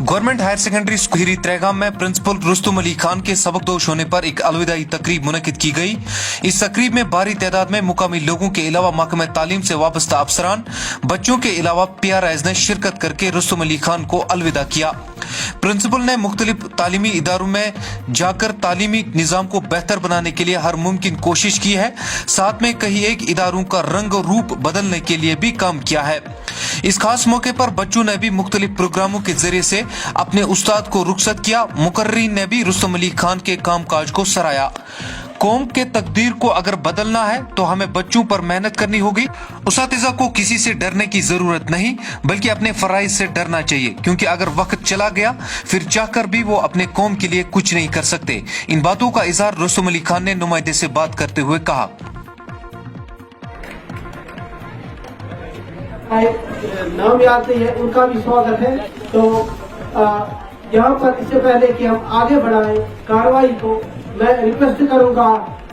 Government higher secondary school Tregam में principal Rustam Ali Khan के सबकदोश होने पर एक अलविदाई तकरीब मुनक्किद की गई। इस तकरीब में भारी तादाद में मुकामी लोगों के अलावा महकमा तालीम से वाबस्ता अफसरान, बच्चों के अलावा PRIs ने शिरकत करके रुस्तुम अली खान को अलविदा किया। प्रिंसिपल ने मुख्तलिफ तालीमी इदारों में जाकर तालीमी निजाम को बेहतर बनाने के लिए हर मुमकिन कोशिश की है, साथ में कई एक इदारों का रंग रूप बदलने के लिए भी काम किया है। इस खास मौके पर बच्चों ने भी मुख्तलिफ प्रोग्रामों के जरिए से अपने उस्ताद को रुखसत किया। मुकर्रीन ने भी रुस्तुम अली खान के कामकाज को सराहा। कौम के तकदीर को अगर बदलना है तो हमें बच्चों पर मेहनत करनी होगी। उस्तातिज़ा को किसी से डरने की जरूरत नहीं, बल्कि अपने फराइज से डरना चाहिए, क्योंकि अगर वक्त चला गया फिर चाहकर भी वो अपने कौम के लिए कुछ नहीं कर सकते। इन बातों का इजहार रुस्तुम अली खान ने नुमाइंदे से बात करते हुए कहा। नाम याद नहीं है, उनका भी स्वागत है। तो यहाँ पर इससे पहले कि हम आगे बढ़ाएं कार्रवाई को, मैं रिक्वेस्ट करूंगा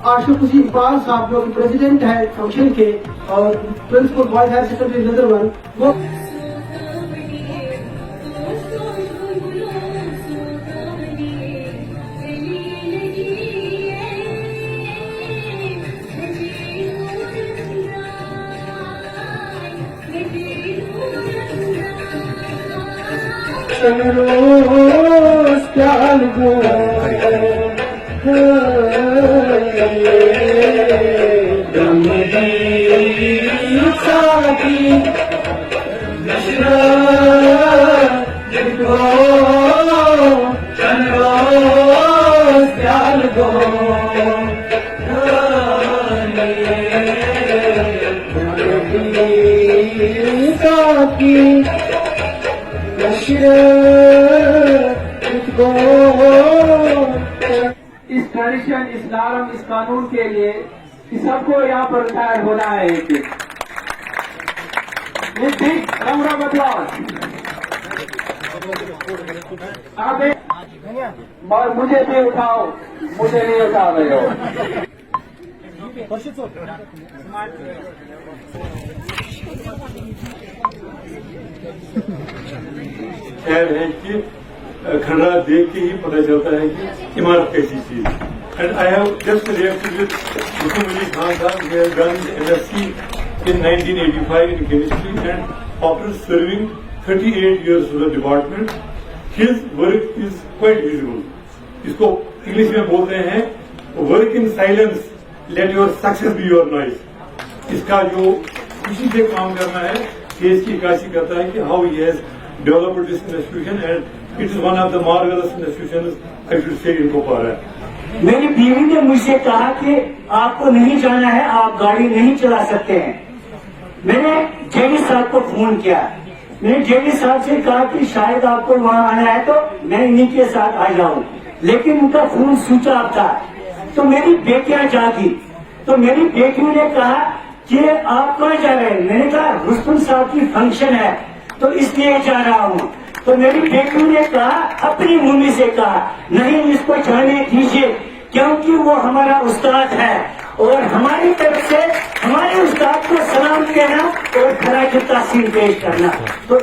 आशिक हुसैन इकबाल साहब जो कि प्रेसिडेंट है फंक्शन के और प्रिंसिपल बॉयज हायर सेकेंडरी नजरबंद, वो इस ट्रेडिशन, इस नारम, इस कानून के लिए सबको यहाँ पर रिटायर होना है। एक राउंड अप्लॉज। और मुझे भी उठाओ, मुझे नहीं उठा रहे हो। खैर है कि खंडरा देख के ही पता चलता है कि इमारत कैसी चीज। And I have just reacted with Rustam Ali Khan साहब, he has done MSc in 1985 in chemistry and after serving 38 years to the department, his work is quite visible. इसको इंग्लिश में बोलते हैं work in silence, let your success be your noise. इसका जो खुशी से काम करना है, देश की काशी करता है कि how he has developed this institution and it is one of the marvellous institutions I should say इन कुपवारा। मेरी बीवी ने मुझसे कहा कि आपको नहीं जाना है, आप गाड़ी नहीं चला सकते हैं। मैंने जेडी साहब को फोन किया, मैंने जेडी साहब से कहा कि शायद आपको वहां आना है तो मैं इन्हीं के साथ आ जाऊं, लेकिन उनका फोन स्विच ऑफ था। तो मेरी बेटियां जागी, तो मेरी बेटियों ने कहा कि आप कहाँ जा रहे हैं। मैंने कहा रुस्तुम साहब की फंक्शन है तो इसलिए जा रहा हूँ। तो मेरी बेटियों ने कहा, अपनी मम्मी से कहा, नहीं इसको जाने दीजिए क्योंकि वो हमारा उस्ताद है और हमारी तरफ से हमारे उस्ताद को सलाम कहना और खराज तहसीन पेश करना। तो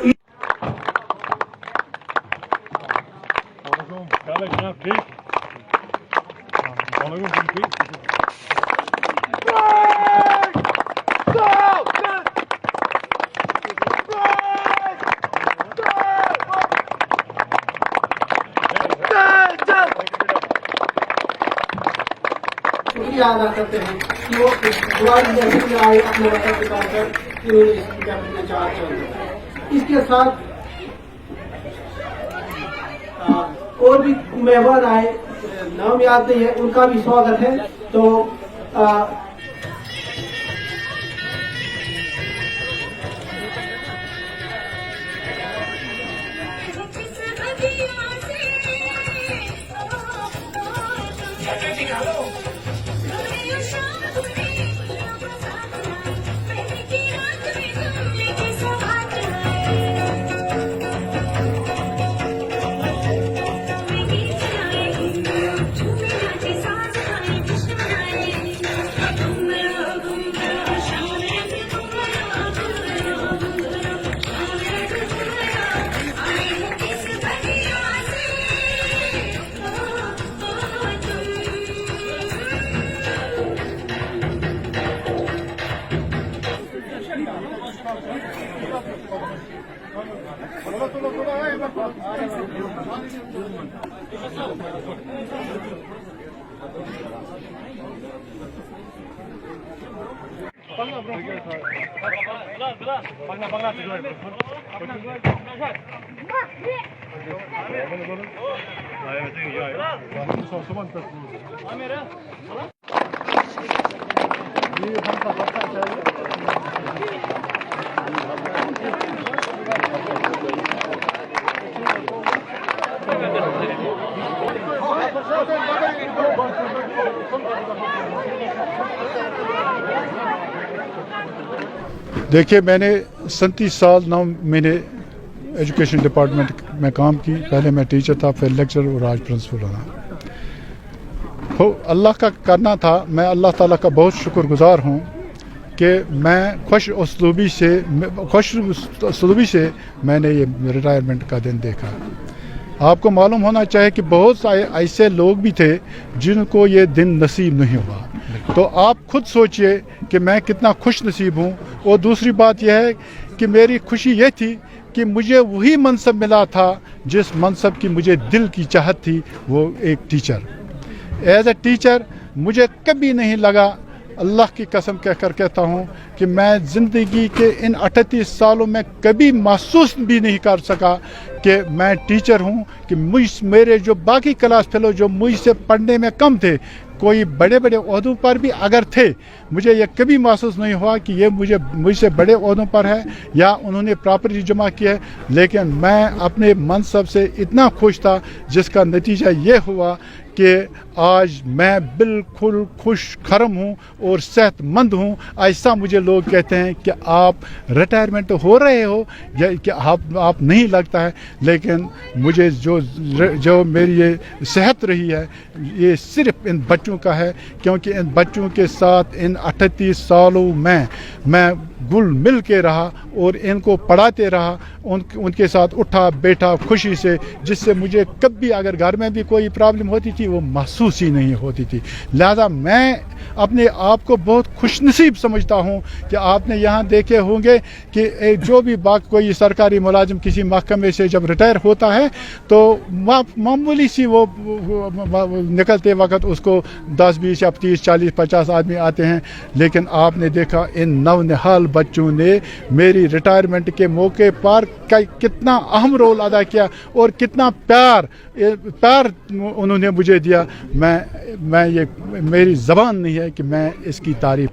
शुक्रिया अदा करते हैं कि वो दुआ आए अपने वतन बिताकर इन्होंने इसकी अपने चार चल। इसके साथ और भी मेहमान आए, नाम याद नहीं है, उनका भी स्वागत है। तो देखिए, मैंने 37 साल 9 महीने एजुकेशन डिपार्टमेंट में काम की। पहले मैं टीचर था, फिर लेक्चर और आज प्रिंसिपल रहा। तो अल्लाह का करना था। मैं अल्लाह ताला का बहुत शुक्रगुजार हूँ कि मैं खुश उसलूबी से मैंने ये रिटायरमेंट का दिन देखा। आपको मालूम होना चाहिए कि बहुत सारे ऐसे लोग भी थे जिनको ये दिन नसीब नहीं हुआ। तो आप खुद सोचिए कि मैं कितना खुश नसीब हूँ। और दूसरी बात यह है कि मेरी खुशी ये थी कि मुझे वही मनसब मिला था जिस मनसब की मुझे दिल की चाहत थी, वो एक टीचर। एज ए टीचर मुझे कभी नहीं लगा, अल्लाह की कसम कहकर कहता हूँ कि मैं ज़िंदगी के इन 38 सालों में कभी महसूस भी नहीं कर सका कि मैं टीचर हूँ। कि मेरे जो बाकी क्लास फेलो जो मुझसे पढ़ने में कम थे, कोई बड़े बड़े ओहदों पर भी अगर थे, मुझे ये कभी महसूस नहीं हुआ कि ये मुझसे बड़े ओहदों पर है या उन्होंने प्रॉपर्टी जमा की है। लेकिन मैं अपने मनसब से इतना खुश था, जिसका नतीजा ये हुआ कि आज मैं बिल्कुल खुश खरम हूँ और सेहतमंद हूँ। ऐसा मुझे लोग कहते हैं कि आप रिटायरमेंट हो रहे हो या कि आप नहीं लगता है। लेकिन मुझे जो मेरी ये सेहत रही है, ये सिर्फ इन बच्चों का है, क्योंकि इन बच्चों के साथ इन 38 सालों में मैं घुल मिल के रहा और इनको पढ़ाते रहा। उनके साथ उठा बैठा खुशी से, जिससे मुझे कभी अगर घर में भी कोई प्रॉब्लम होती थी वो महसूस ही नहीं होती थी। लिहाजा मैं अपने आप को बहुत खुशनसीब समझता हूँ कि आपने यहाँ देखे होंगे कि जो भी कोई सरकारी मुलाजिम किसी महकमे से जब रिटायर होता है तो मामूली सी वो निकलते वक्त उसको 10 20 या 30 40 50 आदमी आते हैं। लेकिन आपने देखा इन नौनिहाल बच्चों ने मेरी रिटायरमेंट के मौके पर कितना अहम रोल अदा किया और कितना प्यार उन्होंने मुझे दिया। मैं ये मेरी ज़बान नहीं है कि मैं इसकी तारीफ